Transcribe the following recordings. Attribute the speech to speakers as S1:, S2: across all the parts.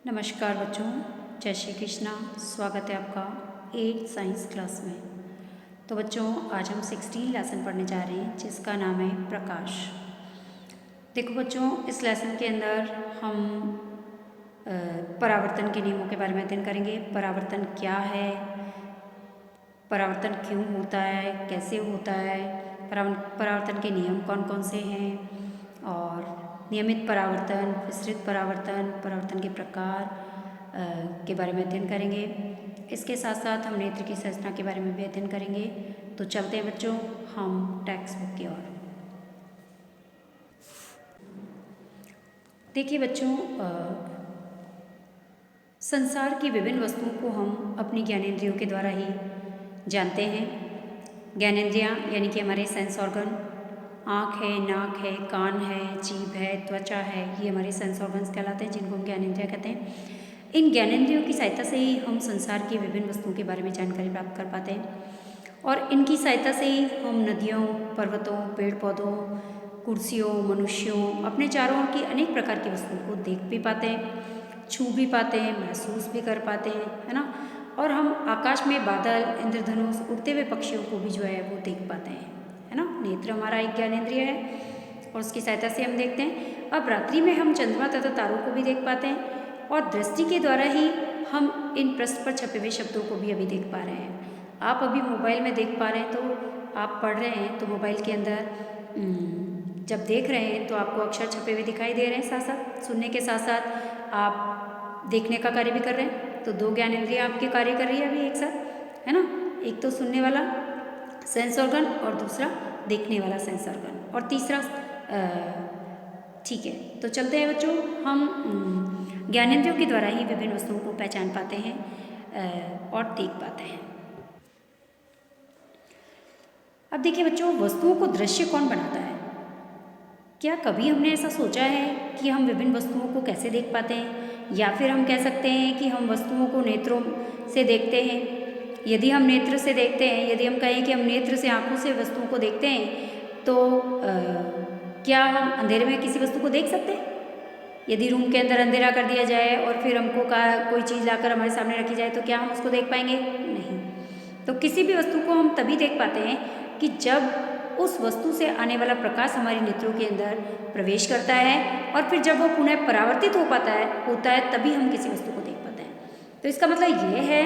S1: नमस्कार बच्चों, जय श्री कृष्णा। स्वागत है आपका 8th साइंस क्लास में। तो बच्चों, आज हम 16 लेसन पढ़ने जा रहे हैं जिसका नाम है प्रकाश। देखो बच्चों, इस लेसन के अंदर हम परावर्तन के नियमों के बारे में अध्ययन करेंगे। परावर्तन क्या है, परावर्तन क्यों होता है, कैसे होता है, परावर्तन के नियम कौन कौन से हैं, और नियमित परावर्तन, विस्तृत परावर्तन, परावर्तन के प्रकार के बारे में अध्ययन करेंगे। इसके साथ साथ हम नेत्र की संरचना के बारे में भी अध्ययन करेंगे। तो चलते हैं बच्चों हम टेक्स्ट बुक की ओर। देखिए बच्चों, संसार की विभिन्न वस्तुओं को हम अपनी ज्ञानेंद्रियों के द्वारा ही जानते हैं। ज्ञानेंद्रियाँ यानी कि हमारे सेंस ऑर्गन, आँख है, नाक है, कान है, जीभ है, त्वचा है, ये हमारे सेंस ऑर्गन्स कहलाते हैं, जिनको हम ज्ञानेंद्रियाँ कहते हैं। इन ज्ञानेंद्रियों की सहायता से ही हम संसार की विभिन्न वस्तुओं के बारे में जानकारी प्राप्त कर पाते हैं, और इनकी सहायता से ही हम नदियों, पर्वतों, पेड़ पौधों, कुर्सियों, मनुष्यों, अपने चारों ओर की अनेक प्रकार की वस्तुओं को देख भी पाते हैं, छू भी पाते हैं, महसूस भी कर पाते हैं, है ना। और हम आकाश में बादल, इंद्रधनुष, उड़ते हुए पक्षियों को भी जो है वो देख पाते हैं, है ना। नेत्र हमारा एक ज्ञानेंद्रिय है और उसकी सहायता से हम देखते हैं। अब रात्रि में हम चंद्रमा तथा तारों को भी देख पाते हैं, और दृष्टि के द्वारा ही हम इन पृष्ठ पर छपे हुए शब्दों को भी अभी देख पा रहे हैं। आप अभी मोबाइल में देख पा रहे हैं, तो आप पढ़ रहे हैं तो मोबाइल के अंदर जब देख रहे हैं तो आपको अक्षर छपे हुए दिखाई दे रहे हैं, साथ साथ सुनने के साथ साथ आप देखने का कार्य भी कर रहे हैं। तो दो ज्ञानेंद्रियाँ आपके कार्य कर रही है अभी एक साथ, है ना। एक तो सुनने वाला सेंस ऑर्गन और दूसरा देखने वाला सेंस ऑर्गन, और तीसरा ठीक है। तो चलते हैं बच्चों, हम ज्ञानेंद्रियों के द्वारा ही विभिन्न वस्तुओं को पहचान पाते हैं और देख पाते हैं। अब देखिए बच्चों, वस्तुओं को दृश्य कौन बनाता है? क्या कभी हमने ऐसा सोचा है कि हम विभिन्न वस्तुओं को कैसे देख पाते हैं, या फिर हम कह सकते हैं कि हम वस्तुओं को नेत्रों से देखते हैं। यदि हम नेत्र से देखते हैं, यदि हम कहें कि हम नेत्र से, आंखों से वस्तुओं को देखते हैं, तो क्या हम अंधेरे में किसी वस्तु को देख सकते हैं? यदि रूम के अंदर अंधेरा कर दिया जाए और फिर हमको कोई चीज़ लाकर हमारे सामने रखी जाए, तो क्या हम उसको देख पाएंगे? नहीं। तो किसी भी वस्तु को हम तभी देख पाते हैं कि जब उस वस्तु से आने वाला प्रकाश हमारी नेत्रों के अंदर प्रवेश करता है, और फिर जब वो पुनः परावर्तित होता है तभी हम किसी वस्तु को देख पाते हैं। तो इसका मतलब ये है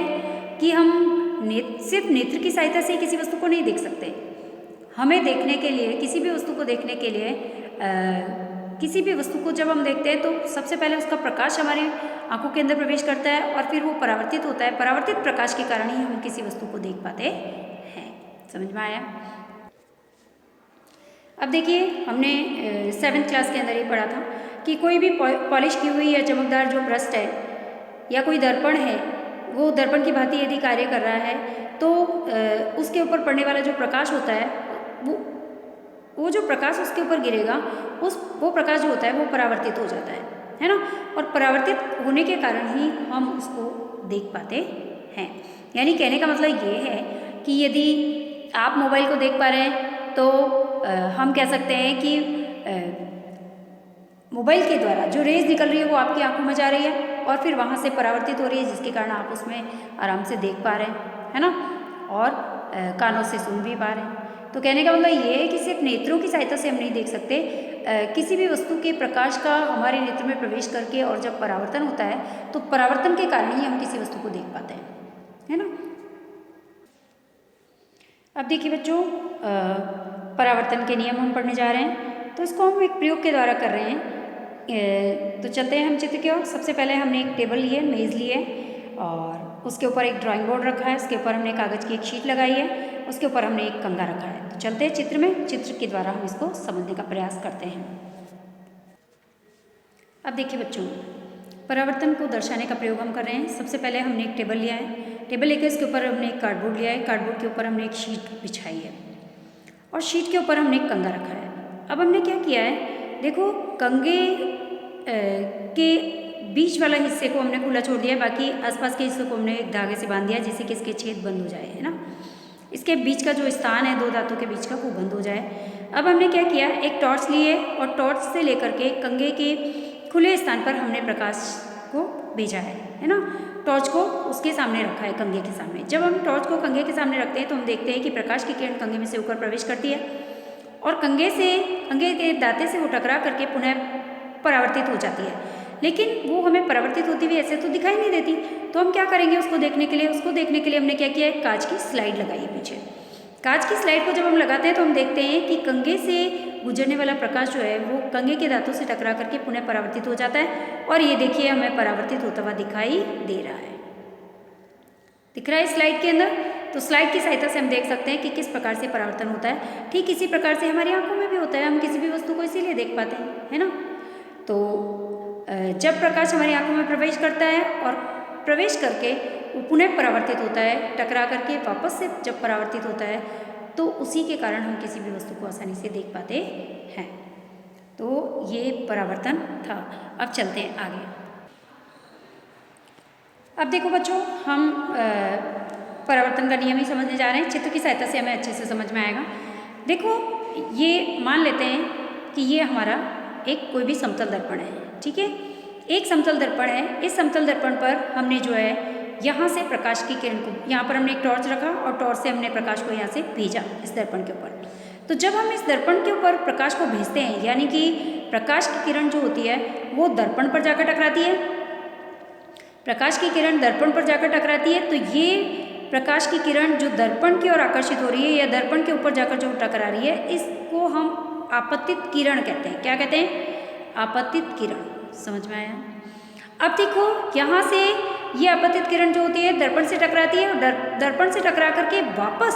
S1: कि हम सिर्फ नेत्र की सहायता से किसी वस्तु को नहीं देख सकते। हमें देखने के लिए, किसी भी वस्तु को देखने के लिए, किसी भी वस्तु को जब हम देखते हैं तो सबसे पहले उसका प्रकाश हमारी आंखों के अंदर प्रवेश करता है, और फिर वो परावर्तित होता है। परावर्तित प्रकाश के कारण ही हम किसी वस्तु को देख पाते हैं। समझ में आया? अब देखिए, हमने 7th क्लास के अंदर ही पढ़ा था कि कोई भी पॉलिश की हुई या चमकदार जो पृष्ठ है या कोई दर्पण है, वो दर्पण की भांति यदि कार्य कर रहा है, तो उसके ऊपर पड़ने वाला जो प्रकाश होता है, वो जो प्रकाश उसके ऊपर गिरेगा, वो प्रकाश जो होता है वो परावर्तित हो जाता है ना। और परावर्तित होने के कारण ही हम उसको देख पाते हैं। यानी कहने का मतलब ये है कि यदि आप मोबाइल को देख पा रहे हैं, तो हम कह सकते हैं कि मोबाइल के द्वारा जो रेज निकल रही है वो आपकी आंखों में जा रही है, और फिर वहाँ से परावर्तित हो रही है, जिसके कारण आप उसमें आराम से देख पा रहे हैं, है ना, और कानों से सुन भी पा रहे हैं। तो कहने का मतलब ये है कि सिर्फ नेत्रों की सहायता से हम नहीं देख सकते। किसी भी वस्तु के प्रकाश का हमारे नेत्र में प्रवेश करके और जब परावर्तन होता है, तो परावर्तन के कारण ही हम किसी वस्तु को देख पाते हैं, है ना। अब देखिए बच्चों, परावर्तन के नियम हम पढ़ने जा रहे हैं, तो इसको हम एक प्रयोग के द्वारा कर रहे हैं। तो चलते हैं हम चित्र की ओर। सबसे पहले हमने एक टेबल ली है, मेज़ ली है, और उसके ऊपर एक ड्राइंग बोर्ड रखा है, उसके ऊपर हमने कागज़ की एक शीट लगाई है, उसके ऊपर हमने एक कंघा रखा है। तो चलते हैं चित्र में, चित्र के द्वारा हम इसको समझने का प्रयास करते हैं। अब देखिए बच्चों, परावर्तन को दर्शाने का प्रयोग हम कर रहे हैं। सबसे पहले हमने एक टेबल लिया है, टेबल लेकर इसके ऊपर हमने एक कार्डबोर्ड लिया है, कार्डबोर्ड के ऊपर हमने एक शीट बिछाई है, और शीट के ऊपर हमने एक कंघा रखा है। अब हमने क्या किया है, देखो, कंघे के बीच वाला हिस्से को हमने खुला छोड़ दिया है, बाकी आसपास के हिस्से को हमने एक धागे से बांध दिया, जिससे कि इसके छेद बंद हो जाए, है ना। इसके बीच का जो स्थान है दो दांतों के बीच का, वो बंद हो जाए। अब हमने क्या किया, एक टॉर्च ली है, और टॉर्च से लेकर के कंघे के खुले स्थान पर हमने प्रकाश को भेजा है ना। टॉर्च को उसके सामने रखा है, कंघे के सामने। जब हम टॉर्च को कंघे के सामने रखते हैं तो हम देखते हैं कि प्रकाश की किरण कंघे में से होकर प्रवेश करती है और कंघे के दांते से वो टकरा करके पुनः परावर्तित हो जाती है। लेकिन वो हमें परावर्तित होती हुई ऐसे तो दिखाई नहीं देती, तो हम क्या करेंगे उसको देखने के लिए हमने क्या किया है, कांच की स्लाइड लगाई है पीछे। कांच की स्लाइड को जब हम लगाते हैं तो हम देखते हैं कि कंघे से गुजरने वाला प्रकाश जो है वो कंघे के दांतों से टकरा करके पुनः परावर्तित हो जाता है और ये देखिए हमें परावर्तित होता हुआ दिखाई दे रहा है। दिख रहा है स्लाइड के अंदर। तो स्लाइड की सहायता से हम देख सकते हैं कि किस प्रकार से परावर्तन होता है। ठीक इसी प्रकार से हमारी आंखों में भी होता है, हम किसी भी वस्तु को इसीलिए देख पाते हैं, है ना। तो जब प्रकाश हमारी आंखों में प्रवेश करता है और प्रवेश करके वो पुनः परावर्तित होता है, टकरा करके वापस से जब परावर्तित होता है तो उसी के कारण हम किसी भी वस्तु को आसानी से देख पाते हैं। तो ये परावर्तन था। अब चलते हैं आगे। अब देखो बच्चों, हम परावर्तन का नियम ही समझने जा रहे हैं। चित्र की सहायता से हमें अच्छे से समझ में आएगा। देखो, ये मान लेते हैं कि ये हमारा एक कोई भी समतल दर्पण है, ठीक है। एक समतल दर्पण है। इस समतल दर्पण पर हमने जो है यहाँ से प्रकाश की किरण को, यहाँ पर हमने एक टॉर्च रखा और टॉर्च से हमने प्रकाश को यहाँ से भेजा इस दर्पण के ऊपर। तो जब हम इस दर्पण के ऊपर प्रकाश को भेजते हैं, यानी कि प्रकाश की किरण जो होती है वो दर्पण पर जाकर टकराती है। प्रकाश की किरण दर्पण पर जाकर टकराती है, तो ये प्रकाश की किरण जो दर्पण की ओर आकर्षित हो रही है या दर्पण के ऊपर जाकर जो टकरा रही है, इसको हम आपतित किरण कहते हैं। क्या कहते हैं? आपतित किरण। समझ में आया? अब देखो, यहाँ से ये आपतित किरण जो होती है दर्पण से टकराती है और दर्पण से टकरा करके वापस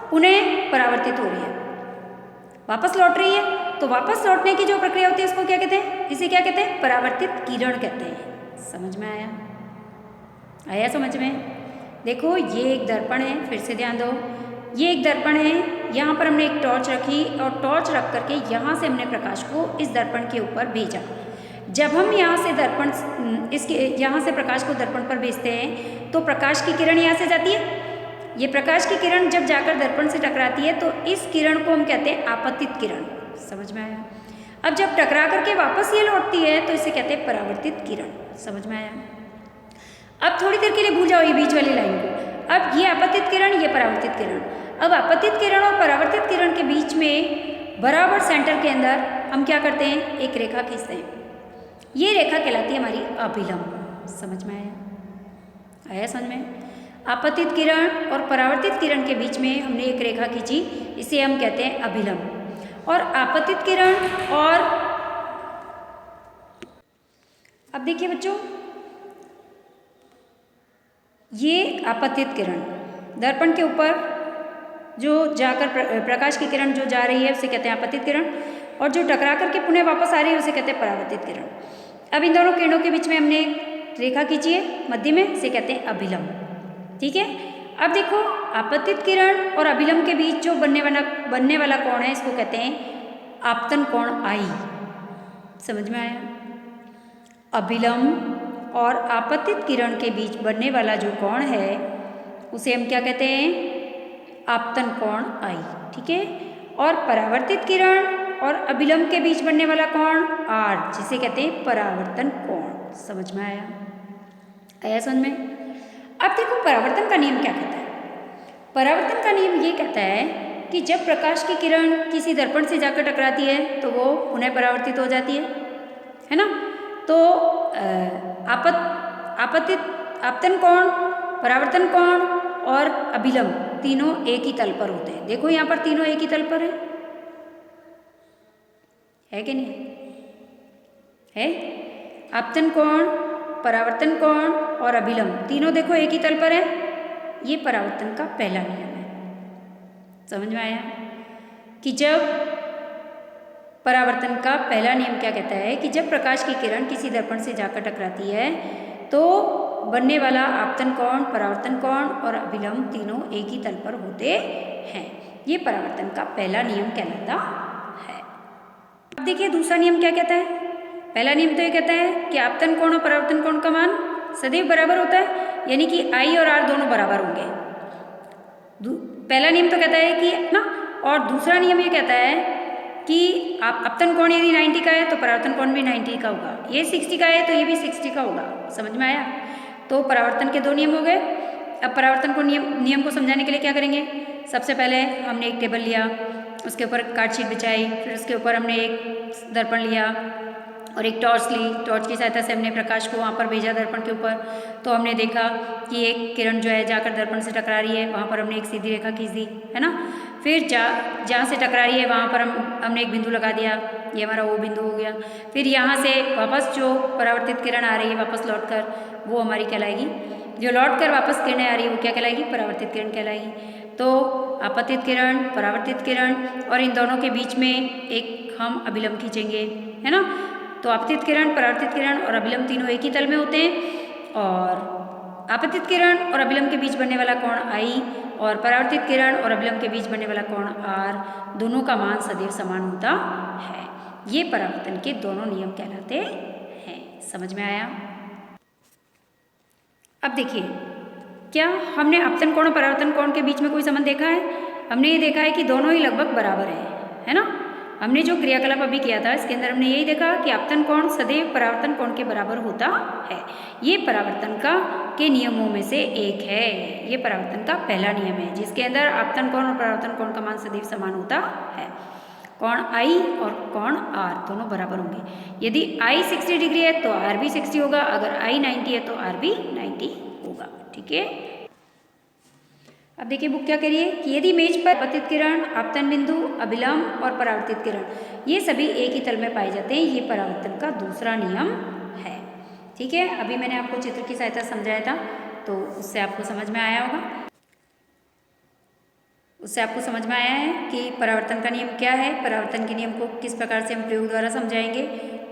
S1: पुनः परावर्तित हो रही है, वापस लौट रही है। तो वापस लौटने की जो प्रक्रिया होती है इसको क्या कहते हैं? इसे क्या कहते हैं? परावर्तित किरण कहते हैं। समझ में आया? आया समझ में? देखो, ये एक दर्पण है, फिर से ध्यान दो, ये एक दर्पण है। यहाँ पर हमने एक टॉर्च रखी और टॉर्च रख करके यहाँ से हमने प्रकाश को इस दर्पण के ऊपर भेजा। जब हम यहाँ से यहाँ से प्रकाश को दर्पण पर भेजते हैं तो प्रकाश की किरण यहाँ से जाती है। ये प्रकाश की किरण जब जाकर दर्पण से टकराती है तो इस किरण को हम कहते हैं आपतित किरण। समझ में आया? अब जब टकरा करके वापस ये लौटती है तो इसे कहते हैं परावर्तित किरण। समझ में आया? अब थोड़ी देर के लिए भूल जाओ ये बीच वाली लाइन को। अब ये आपतित किरण, ये परावर्तित किरण। अब आपतित किरण और परावर्तित किरण के बीच में बराबर सेंटर के अंदर हम क्या करते हैं? एक रेखा खींचते हैं। ये रेखा कहलाती है हमारी अभिलंब। समझ में आया? आया समझ में? आपतित किरण और परावर्तित किरण के बीच में हमने एक रेखा खींची, इसे हम कहते हैं अभिलंब। और आपतित किरण और अब देखिए बच्चों, ये आपतित किरण दर्पण के ऊपर जो जाकर प्रकाश की किरण जो जा रही है उसे कहते हैं आपतित किरण, और जो टकरा करके पुनः वापस आ रही है उसे कहते हैं परावर्तित किरण। अब इन दोनों किरणों के बीच में हमने रेखा खींची है मध्य में, इसे कहते हैं अभिलंब। ठीक है। अब देखो, आपतित किरण और अभिलंब के बीच जो बनने वाला कोण है इसको कहते हैं आपतन कोण आई। समझ में आया? अभिलंब और आपतित किरण के बीच बनने वाला जो कोण है उसे हम क्या कहते हैं? आपतन कोण आई। ठीक है। और परावर्तित किरण और अभिलंब के बीच बनने वाला कोण आर, जिसे कहते हैं परावर्तन कोण। समझ में आया? आया समझ में? अब देखो, परावर्तन का नियम क्या कहता है? परावर्तन का नियम ये कहता है कि जब प्रकाश की किरण किसी दर्पण से जाकर टकराती है तो वो पुनः परावर्तित हो जाती है ना। तो आपतन कोण, परावर्तन कोण और अभिलंब तीनों एक ही तल पर होते हैं। देखो यहाँ पर तीनों एक ही तल पर है कि नहीं है? आपतन कोण, परावर्तन कोण और अभिलंब तीनों देखो एक ही तल पर है। ये परावर्तन का पहला नियम है। समझ में आया? कि जब परावर्तन का पहला नियम क्या कहता है कि जब प्रकाश की किरण किसी दर्पण से जाकर टकराती है तो बनने वाला आपतन कोण, परावर्तन कोण और अभिलंब तीनों एक ही तल पर होते हैं। ये परावर्तन का पहला नियम कहलाता है। अब देखिए दूसरा नियम क्या कहता है। पहला नियम तो ये कहता है कि आपतन कोण और परावर्तन कोण का मान सदैव बराबर होता है, यानी कि आई और आर दोनों बराबर होंगे। पहला नियम तो कहता है कि ना, और दूसरा नियम ये कहता है कि आप अपतन कोण यदि 90 का है तो परावर्तन कोण भी 90 का होगा, ये 60 का है तो ये भी 60 का होगा। समझ में आया? तो परावर्तन के दो नियम हो गए। अब परावर्तन को नियम को समझाने के लिए क्या करेंगे, सबसे पहले हमने एक टेबल लिया, उसके ऊपर कार्डशीट बिछाई, फिर उसके ऊपर हमने एक दर्पण लिया और एक टॉर्च ली। टॉर्च की सहायता से हमने प्रकाश को वहाँ पर भेजा दर्पण के ऊपर। तो हमने देखा कि एक किरण जो है जाकर दर्पण से टकरा रही है, वहाँ पर हमने एक सीधी रेखा खींच दी, है ना। फिर जहाँ से टकरा रही है वहाँ पर हमने एक बिंदु लगा दिया, ये हमारा वो बिंदु हो गया। फिर यहाँ से वापस जो परावर्तित किरण आ रही है वापस लौट कर, वो हमारी कहलाएगी, जो लौट कर वापस किरणें आ रही है वो क्या कहलाएगी, परावर्तित किरण कहलाएगी। तो आपतित किरण, परावर्तित किरण और इन दोनों के बीच में एक हम अभिलंब खींचेंगे, है ना। तो आपतित किरण, परावर्तित किरण और अभिलंब तीनों एक ही तल में होते हैं और आपतित किरण और अभिलंब के बीच बनने वाला कोण I और परावर्तित किरण और अभिलंब के बीच बनने वाला कोण R, दोनों का मान सदैव समान होता है। ये परावर्तन के दोनों नियम कहलाते हैं। समझ में आया? अब देखिए, क्या हमने आपतन कोण और परावर्तन कोण के बीच में कोई संबंध देखा है? हमने ये देखा है कि दोनों ही लगभग बराबर है ना। हमने जो क्रियाकलाप अभी किया था इसके अंदर हमने यही देखा कि आपतन कोण सदैव परावर्तन कोण के बराबर होता है। ये परावर्तन का के नियमों में से एक है। ये परावर्तन का पहला नियम है जिसके अंदर आपतन कोण और परावर्तन कोण का मान सदैव समान होता है। कोण I और कोण R दोनों बराबर होंगे। यदि I 60 डिग्री है तो R भी 60 होगा, अगर I 90 है तो R भी 90 होगा। ठीक है। अब देखिए बुक क्या करिए कि यदि मेज पर आपतित किरण, आपतन बिंदु, अभिलंब और परावर्तित किरण ये सभी एक ही तल में पाए जाते हैं, ये परावर्तन का दूसरा नियम है। ठीक है। अभी मैंने आपको चित्र की सहायता समझाया था तो उससे आपको समझ में आया होगा, उससे आपको समझ में आया है कि परावर्तन का नियम क्या है। परावर्तन के नियम को किस प्रकार से हम प्रयोग द्वारा समझाएंगे,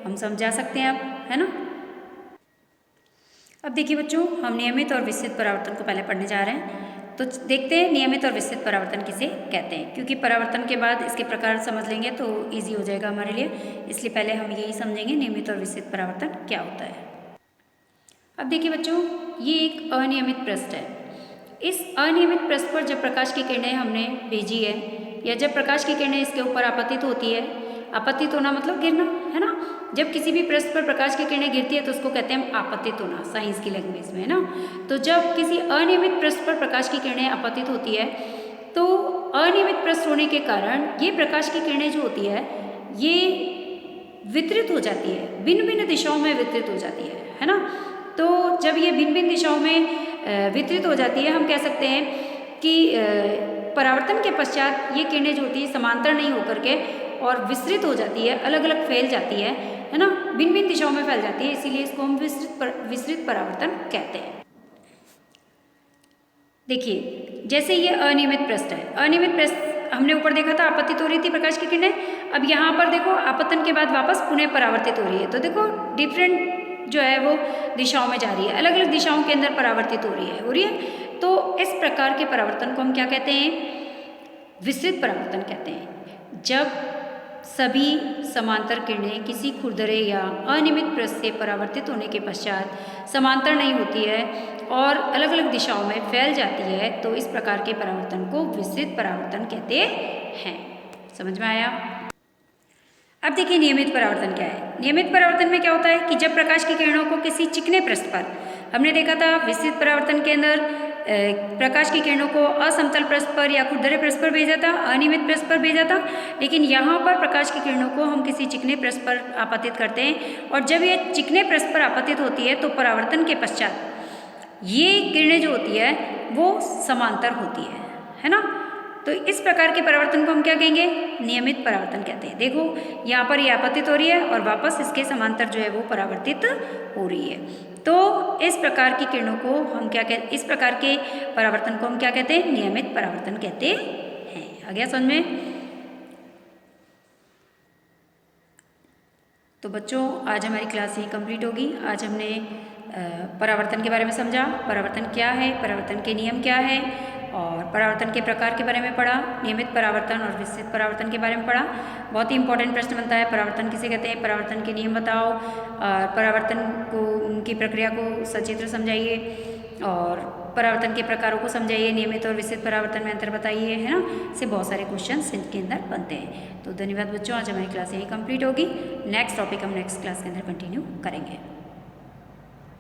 S1: हम समझा सकते हैं अब, है ना। अब देखिए बच्चों, हम नियमित और विस्तृत परावर्तन को पहले पढ़ने जा रहे हैं। तो देखते हैं नियमित और विस्तृत परावर्तन किसे कहते हैं, क्योंकि परावर्तन के बाद इसके प्रकार समझ लेंगे तो इजी हो जाएगा हमारे लिए, इसलिए पहले हम यही समझेंगे नियमित और विस्तृत परावर्तन क्या होता है। अब देखिए बच्चों, ये एक अनियमित पृष्ठ है। इस अनियमित पृष्ठ पर जब प्रकाश की किरणें हमने भेजी है या जब प्रकाश की किरणें इसके ऊपर आपतित होती है, आपतित होना मतलब गिरना, है ना। जब किसी भी पृष्ठ पर प्रकाश की किरणें गिरती है तो उसको कहते हैं हम आपतित होना, साइंस की लैंग्वेज में, है ना। तो जब किसी अनियमित पृष्ठ पर प्रकाश की किरणें आपतित होती है तो अनियमित पृष्ठ होने के कारण ये प्रकाश की किरणें जो होती है ये वितरित हो जाती है, भिन्न भिन्न दिशाओं में वितरित हो जाती है ना। तो जब ये भिन्न भिन्न दिशाओं में वितरित हो जाती है, हम कह सकते हैं कि परावर्तन के पश्चात ये किरणें जो होती है समांतर नहीं होकर के और विस्तृत हो जाती है, अलग अलग फैल जाती है ना, भिन्न भिन्न दिशाओं में फैल जाती है, इसीलिए इसको हम विस्तृत परावर्तन कहते हैं। देखिए, जैसे ये अनियमित पृष्ठ है, अनियमित पृष्ठ हमने ऊपर देखा था आपतित हो रही थी प्रकाश की किरणें, अब यहाँ पर देखो आपतन के बाद वापस पुनः परावर्तित हो रही है। तो देखो डिफरेंट जो है वो दिशाओं में जा रही है, अलग अलग दिशाओं के अंदर परावर्तित हो रही है। तो इस प्रकार के परावर्तन को हम क्या कहते हैं, विस्तृत परावर्तन कहते हैं। जब सभी समांतर किरणें किसी खुरदरे या अनियमित पृष्ठ से परावर्तित होने के पश्चात समांतर नहीं होती है और अलग अलग दिशाओं में फैल जाती है, तो इस प्रकार के परावर्तन को विस्तृत परावर्तन कहते हैं। समझ में आया? अब देखिए नियमित परावर्तन क्या है। नियमित परावर्तन में क्या होता है कि जब प्रकाश की किरणों को किसी चिकने पृष्ठ पर, हमने देखा था विस्तृत परावर्तन के अंदर प्रकाश की किरणों को असमतल पृष्ठ पर या खुरदरे पृष्ठ पर भेजा था, अनियमित पृष्ठ पर भेजा था, लेकिन यहाँ पर प्रकाश की किरणों को हम किसी चिकने पृष्ठ पर आपतित करते हैं और जब ये चिकने पृष्ठ पर आपतित होती है तो परावर्तन के पश्चात ये किरणें जो होती है वो समांतर होती है ना। तो इस प्रकार के परावर्तन को हम क्या कहेंगे, नियमित परावर्तन कहते हैं। देखो यहाँ पर ये आपतित हो रही है और वापस इसके समांतर जो है वो परावर्तित हो रही है। तो इस प्रकार की किरणों को हम क्या कहते, इस प्रकार के परावर्तन को हम क्या कहते हैं, नियमित परावर्तन कहते हैं। आ गया समझ में? तो बच्चों आज हमारी क्लास यही कंप्लीट होगी। आज हमने परावर्तन के बारे में समझा, परावर्तन क्या है, परावर्तन के नियम क्या है और परावर्तन के प्रकार के बारे में पढ़ा, नियमित परावर्तन और विस्तृत परावर्तन के बारे में पढ़ा। बहुत ही इंपॉर्टेंट प्रश्न बनता है, परावर्तन किसे कहते हैं, परावर्तन के नियम बताओ, परावर्तन को उनकी प्रक्रिया को सचित्र समझाइए और परावर्तन के प्रकारों को समझाइए, नियमित और विशिष्ट परावर्तन में अंतर बताइए, है ना। इससे बहुत सारे क्वेश्चन इनके अंदर बनते हैं। तो धन्यवाद बच्चों, आज हमारी क्लास यही कंप्लीट होगी। नेक्स्ट टॉपिक हम नेक्स्ट क्लास के अंदर कंटिन्यू करेंगे।